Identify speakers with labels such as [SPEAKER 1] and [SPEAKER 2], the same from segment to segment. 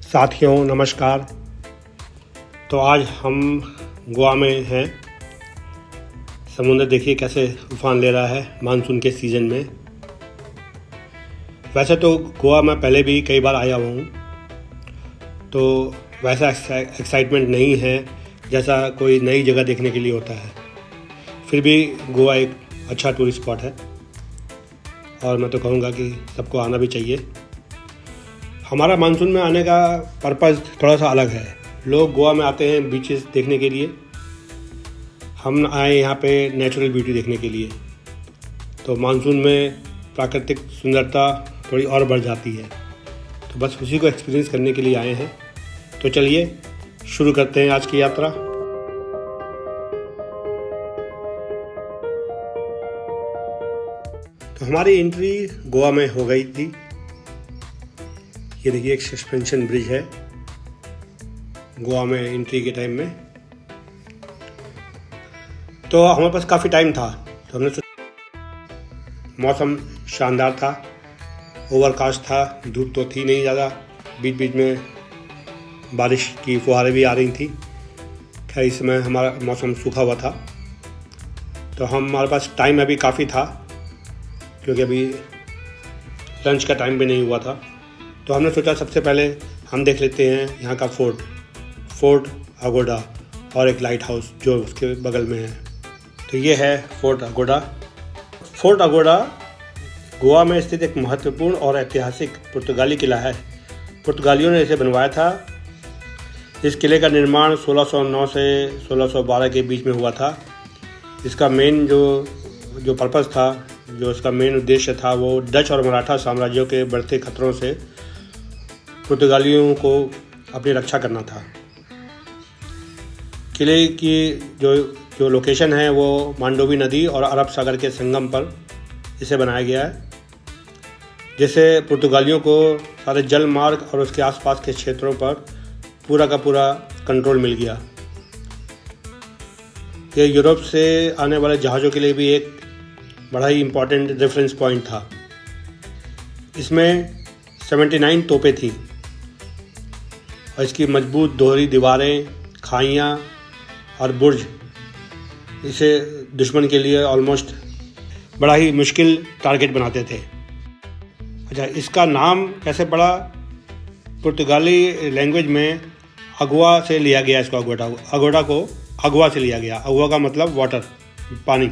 [SPEAKER 1] साथियों नमस्कार। तो आज हम गोवा में हैं। समुद्र देखिए कैसे उफान ले रहा है मानसून के सीज़न में। वैसे तो गोवा में पहले भी कई बार आया हुआ हूँ, तो वैसा एक्साइटमेंट नहीं है जैसा कोई नई जगह देखने के लिए होता है। फिर भी गोवा एक अच्छा टूरिस्ट स्पॉट है और मैं तो कहूँगा कि सबको आना भी चाहिए। हमारा मानसून में आने का पर्पज़ थोड़ा सा अलग है। लोग गोवा में आते हैं बीचेस देखने के लिए, हम आए यहाँ पे नेचुरल ब्यूटी देखने के लिए। तो मानसून में प्राकृतिक सुंदरता थोड़ी और बढ़ जाती है, तो बस उसी को एक्सपीरियंस करने के लिए आए हैं। तो चलिए शुरू करते हैं आज की यात्रा। तो हमारी एंट्री गोवा में हो गई थी। ये देखिए एक सस्पेंशन ब्रिज है गोवा में एंट्री के टाइम में। तो हमारे पास काफ़ी टाइम था, तो हमने मौसम शानदार था, ओवरकास्ट था, धूप तो थी नहीं ज़्यादा, बीच बीच में बारिश की फुहारें भी आ रही थी। खैर इस समय हमारा मौसम सूखा हुआ था, तो हमारे पास टाइम अभी काफ़ी था क्योंकि अभी लंच का टाइम भी नहीं हुआ था। तो हमने सोचा सबसे पहले हम देख लेते हैं यहाँ का फोर्ट अगोडा और एक लाइट हाउस जो उसके बगल में है। तो ये है फोर्ट अगोडा गोवा में स्थित एक महत्वपूर्ण और ऐतिहासिक पुर्तगाली किला है। पुर्तगालियों ने इसे बनवाया था। इस किले का निर्माण 1609 से 1612 के बीच में हुआ था। इसका मेन जो पर्पज़ था, जो इसका मेन उद्देश्य था, वो डच और मराठा साम्राज्यों के बढ़ते खतरों से पुर्तगालियों को अपनी रक्षा करना था। किले की जो लोकेशन है वो मांडोवी नदी और अरब सागर के संगम पर इसे बनाया गया है, जिससे पुर्तगालियों को सारे जल मार्ग और उसके आसपास के क्षेत्रों पर पूरा का पूरा कंट्रोल मिल गया। ये यूरोप से आने वाले जहाज़ों के लिए भी एक बड़ा ही इम्पोर्टेंट रेफरेंस पॉइंट था। इसमें 79 तोपें थी और इसकी मजबूत दोहरी दीवारें, खाइयाँ और बुर्ज इसे दुश्मन के लिए ऑलमोस्ट बड़ा ही मुश्किल टारगेट बनाते थे। अच्छा, इसका नाम कैसे पड़ा? पुर्तगाली लैंग्वेज में अगवा से लिया गया। इसको अगोडा को अगवा से लिया गया। अगवा का मतलब वाटर, पानी।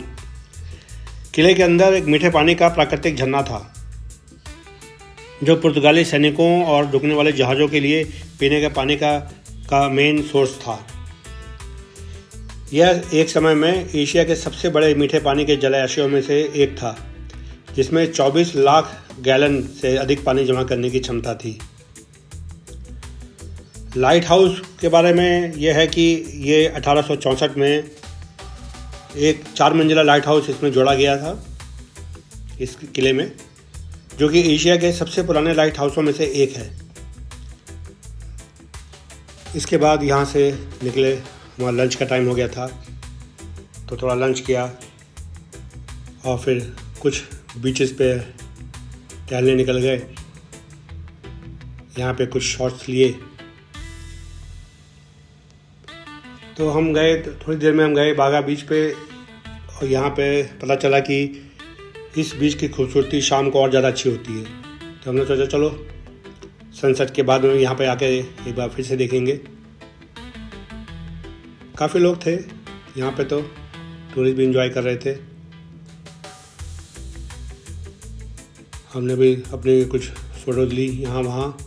[SPEAKER 1] किले के अंदर एक मीठे पानी का प्राकृतिक झरना था जो पुर्तगाली सैनिकों और रुकने वाले जहाज़ों के लिए पीने के पानी का मेन सोर्स था। यह एक समय में एशिया के सबसे बड़े मीठे पानी के जलाशयों में से एक था, जिसमें 24 लाख गैलन से अधिक पानी जमा करने की क्षमता थी। लाइट हाउस के बारे में यह है कि ये 1864 में एक 4 मंजिला लाइट हाउस इसमें जोड़ा गया था इस किले में, जो कि एशिया के सबसे पुराने लाइट हाउसों में से एक है। इसके बाद यहाँ से निकले, हमारा लंच का टाइम हो गया था, तो थोड़ा लंच किया और फिर कुछ बीचेस पे टहलने निकल गए। यहाँ पे कुछ शॉट्स लिए, तो हम गए, थोड़ी देर में हम गए बागा बीच पे, और यहाँ पे पता चला कि इस बीच की खूबसूरती शाम को और ज़्यादा अच्छी होती है। तो हमने सोचा चलो सनसेट के बाद में यहाँ पे आके एक बार फिर से देखेंगे। काफ़ी लोग थे यहाँ पे, तो टूरिस्ट भी एंजॉय कर रहे थे। हमने भी अपनी कुछ फ़ोटोज़ ली यहाँ वहाँ।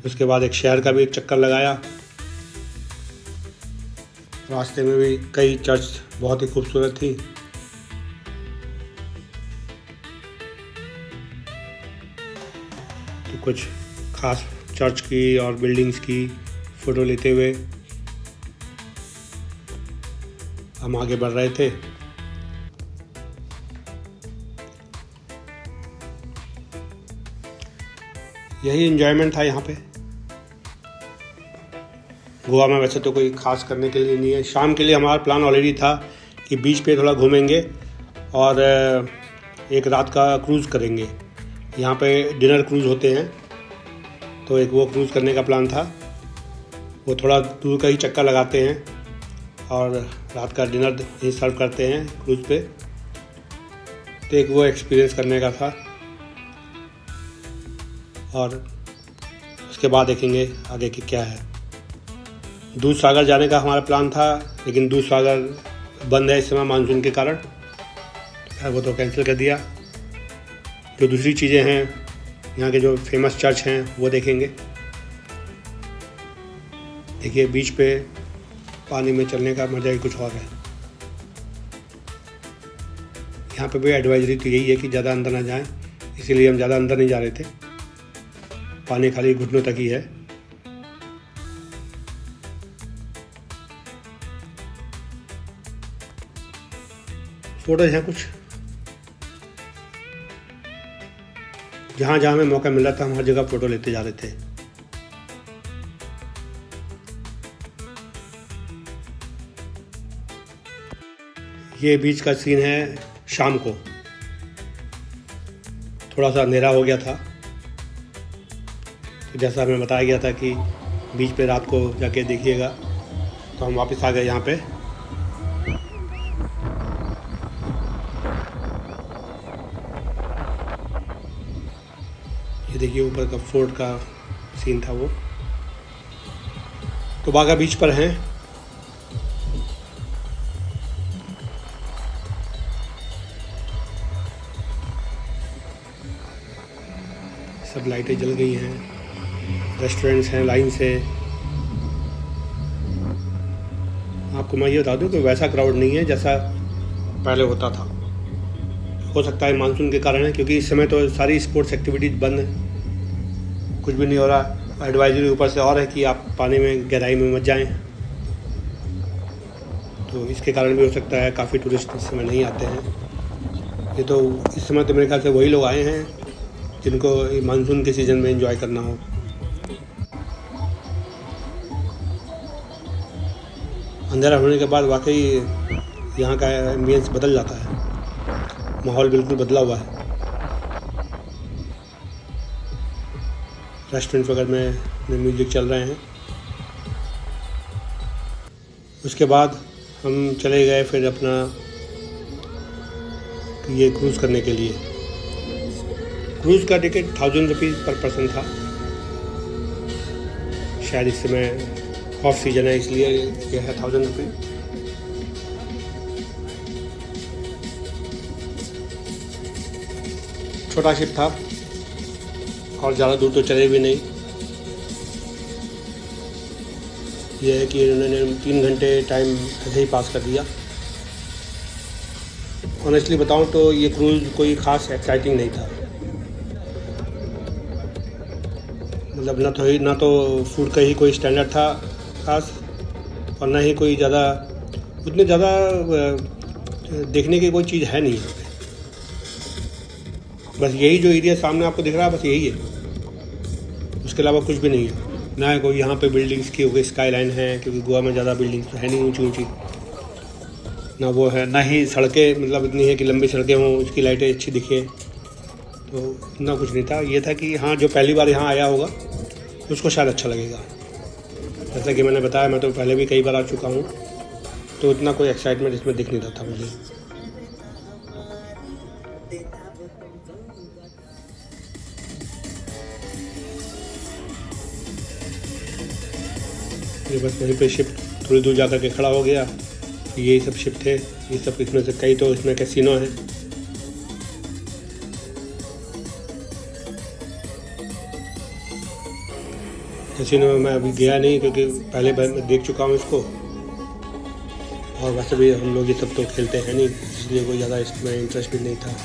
[SPEAKER 1] उसके बाद एक शहर का भी एक चक्कर लगाया। रास्ते में भी कई चर्च बहुत ही खूबसूरत थी। तो कुछ खास चर्च की और बिल्डिंग्स की फ़ोटो लेते हुए हम आगे बढ़ रहे थे। यही एंजॉयमेंट था यहाँ पे। गोवा में वैसे तो कोई खास करने के लिए नहीं है। शाम के लिए हमारा प्लान ऑलरेडी था कि बीच पे थोड़ा घूमेंगे और एक रात का क्रूज़ करेंगे, यहाँ पे डिनर क्रूज़ होते हैं, तो एक वो क्रूज़ करने का प्लान था। वो थोड़ा दूर का ही चक्कर लगाते हैं और रात का डिनर ही सर्व करते हैं क्रूज़ पे। तो एक वो एक्सपीरियंस करने का था और उसके बाद देखेंगे आगे की क्या है। दूध सागर जाने का हमारा प्लान था, लेकिन दूध सागर बंद है इस समय मानसून के कारण, वो तो कैंसिल कर दिया। जो दूसरी चीज़ें हैं, यहाँ के जो फेमस चर्च हैं वो देखेंगे। देखिए बीच पे पानी में चलने का मज़ा ही कुछ और है। यहाँ पे भी एडवाइजरी तो यही है कि ज़्यादा अंदर ना जाएं, इसीलिए हम ज़्यादा अंदर नहीं जा रहे थे। पानी खाली घुटनों तक ही है। फोटोज हैं कुछ, जहाँ जहाँ हमें मौका मिला था हम हर जगह फ़ोटो लेते जा रहे थे। ये बीच का सीन है शाम को, थोड़ा सा अंधेरा हो गया था। तो जैसा हमें बताया गया था कि बीच पे रात को जाके देखिएगा, तो हम वापस आ गए यहाँ पे। ये देखिए ऊपर का फोर्ट का सीन था वो। तो बागा बीच पर हैं। सब लाइटें जल गई हैं, रेस्टोरेंट्स हैं लाइन से। आपको मैं ये बता दूं कि वैसा क्राउड नहीं है जैसा पहले होता था। हो सकता है मानसून के कारण है, क्योंकि इस समय तो सारी स्पोर्ट्स एक्टिविटीज़ बंद है, कुछ भी नहीं हो रहा। एडवाइजरी ऊपर से और है कि आप पानी में गहराई में मत जाएं, तो इसके कारण भी हो सकता है काफ़ी टूरिस्ट इस समय नहीं आते हैं। ये तो इस समय तो मेरे ख्याल से वही लोग आए हैं जिनको मानसून के सीज़न में एंजॉय करना हो। अंधेरा होने के बाद वाकई यहाँ का एम्बियंस बदल जाता है, माहौल बिल्कुल बदला हुआ है। रेस्टोरेंट वगैरह में म्यूज़िक चल रहे हैं। उसके बाद हम चले गए फिर अपना ये क्रूज़ करने के लिए। क्रूज़ का टिकट 1000 रुपीज़ पर पर्सन था। शायद इस समय ऑफ सीजन है इसलिए यह है 1000 रुपीज़। छोटा शिप था और ज़्यादा दूर तो चले भी नहीं। यह है कि इन्होंने 3 घंटे टाइम ऐसे ही पास कर दिया। ऑनेस्टली बताऊं तो ये क्रूज़ कोई ख़ास एक्साइटिंग नहीं था। मतलब ना तो फूड का ही कोई स्टैंडर्ड था ख़ास, और ना ही कोई ज़्यादा उतने ज़्यादा देखने की कोई चीज़ है नहीं यहाँ पे। बस यही जो एरिया सामने आपको दिख रहा है बस यही है, उसके अलावा कुछ भी नहीं है। ना कोई यहाँ पे बिल्डिंग्स की हो गई स्काई लाइन है, क्योंकि गोवा में ज़्यादा बिल्डिंग्स तो है नहीं ऊँची ऊँची, ना वो है, ना ही सड़कें मतलब इतनी है कि लंबी सड़कें हों उसकी लाइटें अच्छी दिखे। तो इतना कुछ नहीं था। ये था कि हाँ जो पहली बार यहाँ आया होगा उसको शायद अच्छा लगेगा। जैसा कि मैंने बताया मैं तो पहले भी कई बार आ चुका हूँ, तो इतना कोई एक्साइटमेंट इसमें दिख नहीं रहा था मुझे। ये बस वहीं पे शिप थोड़ी दूर जाकर के खड़ा हो गया। यही सब शिप थे, ये सब इसमें से कई तो इसमें कैसीनो है। कैसीनो में मैं अभी गया नहीं क्योंकि पहले मैं देख चुका हूँ इसको, और वैसे भी हम लोग ये सब तो खेलते हैं नहीं, इसलिए कोई ज़्यादा इसमें इंटरेस्ट भी नहीं था।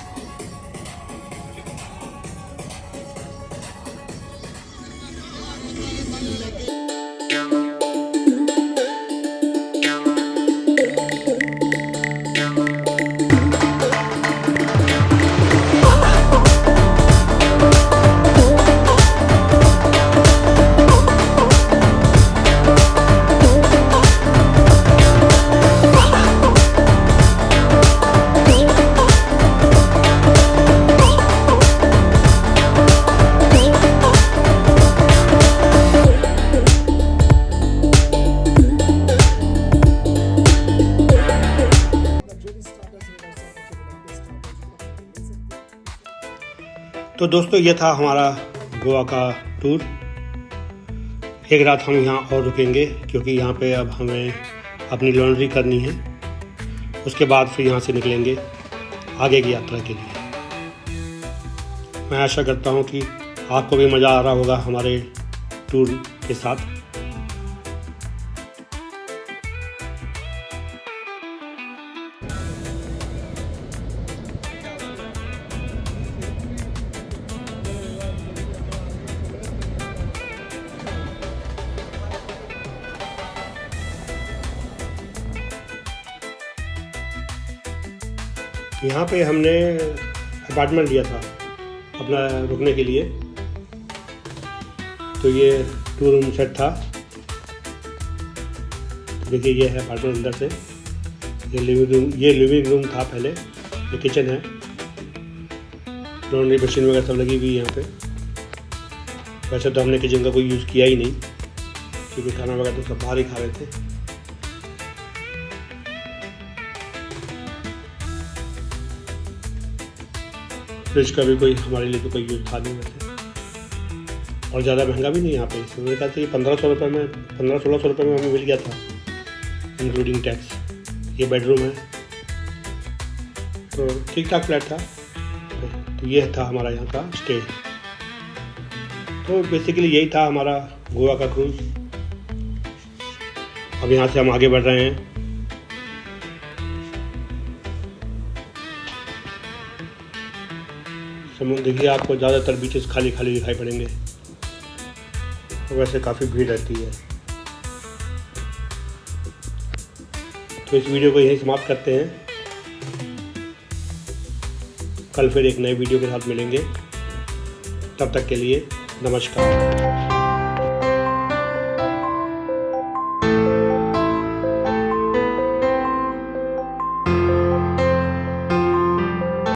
[SPEAKER 1] तो दोस्तों ये था हमारा गोवा का टूर। एक रात हम यहाँ और रुकेंगे क्योंकि यहाँ पे अब हमें अपनी लॉन्ड्री करनी है। उसके बाद फिर यहाँ से निकलेंगे आगे की यात्रा के लिए। मैं आशा करता हूँ कि आपको भी मज़ा आ रहा होगा हमारे टूर के साथ। यहाँ पे हमने अपार्टमेंट लिया था अपना रुकने के लिए। तो ये 2 रूम सेट था। देखिए ये है अपार्टमेंट अंदर से। ये लिविंग रूम था पहले। ये किचन है, लॉन्ड्री मशीन वगैरह सब लगी हुई है यहाँ पे। वैसे तो हमने किचन का कोई यूज़ किया ही नहीं क्योंकि खाना वगैरह तो सब बाहर ही खा रहे थे। फ्रिज का भी कोई हमारे लिए तो कोई यूज़ था नहीं वैसे, और ज़्यादा महंगा भी नहीं यहाँ पे। मेरे ख्याल से ये 1500 रुपये में 1500-1600 रुपये में हमें मिल गया था इंक्लूडिंग टैक्स। ये बेडरूम है, तो ठीक ठाक फ्लैट था। तो ये था हमारा यहाँ का स्टे। तो बेसिकली यही था हमारा गोवा का क्रूज़। अब यहाँ से हम आगे बढ़ रहे हैं। समुद्र देखिए, आपको ज़्यादातर बीचेस खाली खाली दिखाई पड़ेंगे। तो वैसे काफ़ी भीड़ रहती है। तो इस वीडियो को यहीं समाप्त करते हैं। कल फिर एक नए वीडियो के साथ मिलेंगे। तब तक के लिए नमस्कार।